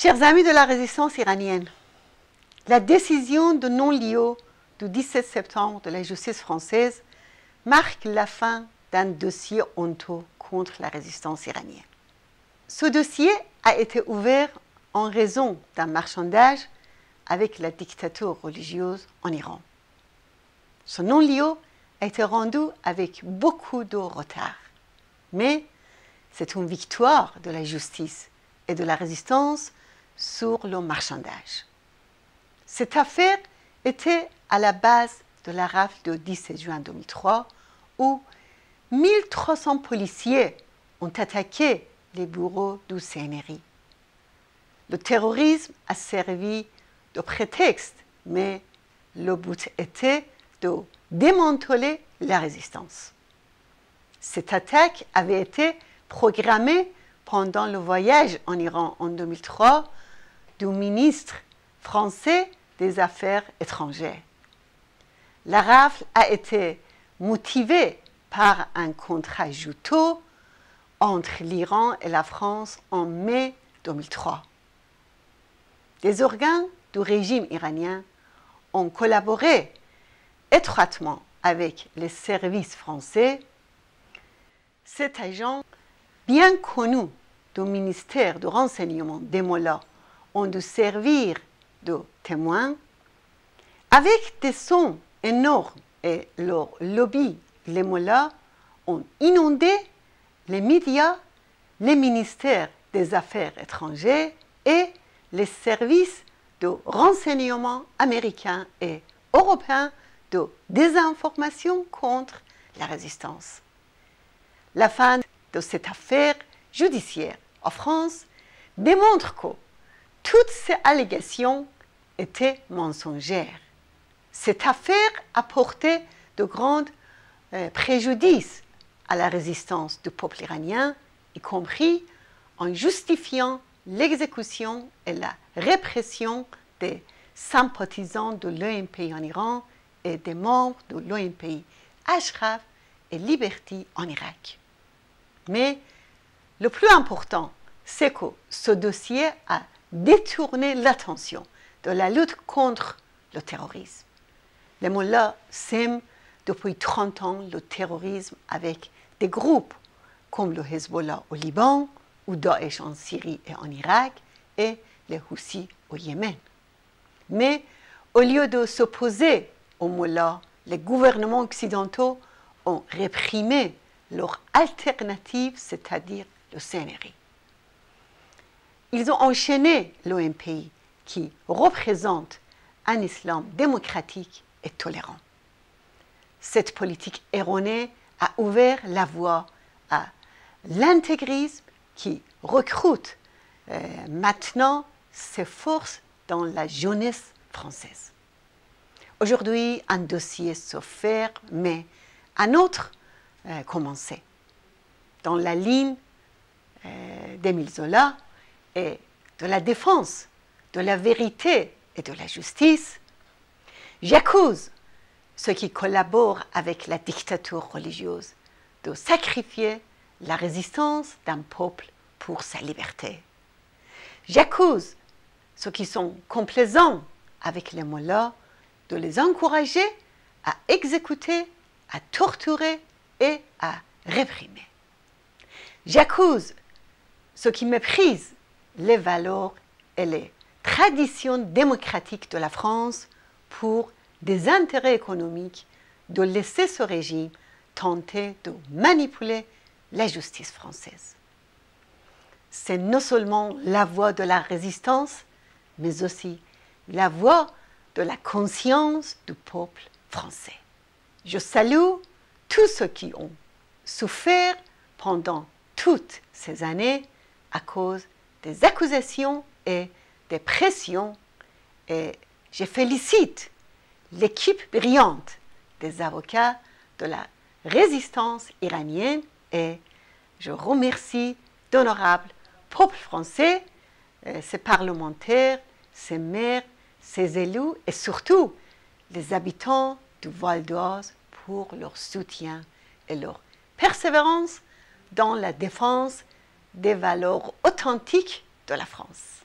Chers amis de la résistance iranienne, la décision de non-lieu du 17 septembre de la justice française marque la fin d'un dossier honteux contre la résistance iranienne. Ce dossier a été ouvert en raison d'un marchandage avec la dictature religieuse en Iran. Ce non-lieu a été rendu avec beaucoup de retard, mais c'est une victoire de la justice et de la résistance sur le marchandage. Cette affaire était à la base de la rafle du 17 juin 2003 où 1300 policiers ont attaqué les bureaux du CNRI. Le terrorisme a servi de prétexte, mais le but était de démanteler la résistance. Cette attaque avait été programmée pendant le voyage en Iran en 2003 du ministre français des Affaires étrangères. La rafle a été motivée par un contrat juteux entre l'Iran et la France en mai 2003. Des organes du régime iranien ont collaboré étroitement avec les services français. Cet agent, bien connu du ministère du renseignement des Mollahs, ont dû servir de témoin. Avec des sons énormes et leur lobby, les Mollahs ont inondé les médias, les ministères des Affaires étrangères et les services de renseignement américains et européens de désinformation contre la résistance. La fin de cette affaire judiciaire en France démontre que toutes ces allégations étaient mensongères. Cette affaire a porté de grands préjudices à la résistance du peuple iranien, y compris en justifiant l'exécution et la répression des sympathisants de l'ONPI en Iran et des membres de l'ONPI Ashraf et Liberty en Irak. Mais le plus important, c'est que ce dossier a détourné l'attention de la lutte contre le terrorisme. Les Mollahs sèment depuis 30 ans le terrorisme avec des groupes comme le Hezbollah au Liban, ou Daesh en Syrie et en Irak, et les Houthis au Yémen. Mais au lieu de s'opposer aux Mollahs, les gouvernements occidentaux ont réprimé leur alternative, c'est-à-dire le CNRI. Ils ont enchaîné l'ONPI, qui représente un islam démocratique et tolérant. Cette politique erronée a ouvert la voie à l'intégrisme qui recrute maintenant ses forces dans la jeunesse française. Aujourd'hui, un dossier se ferme, mais un autre commençait. Dans la ligne d'Émile Zola et de la défense de la vérité et de la justice, j'accuse ceux qui collaborent avec la dictature religieuse de sacrifier la résistance d'un peuple pour sa liberté. J'accuse ceux qui sont complaisants avec les Mollahs de les encourager à exécuter, à torturer et à réprimer. J'accuse ceux qui méprisent les valeurs et les traditions démocratiques de la France pour des intérêts économiques de laisser ce régime tenter de manipuler la justice française. C'est non seulement la voix de la résistance, mais aussi la voix de la conscience du peuple français. Je salue tous ceux qui ont souffert pendant toutes ces années à cause des accusations et des pressions, et je félicite l'équipe brillante des avocats de la résistance iranienne et je remercie d'honorables peuple français, ses parlementaires, ses maires, ses élus et surtout les habitants du Val d'Oise pour leur soutien et leur persévérance dans la défense des valeurs authentiques de la France.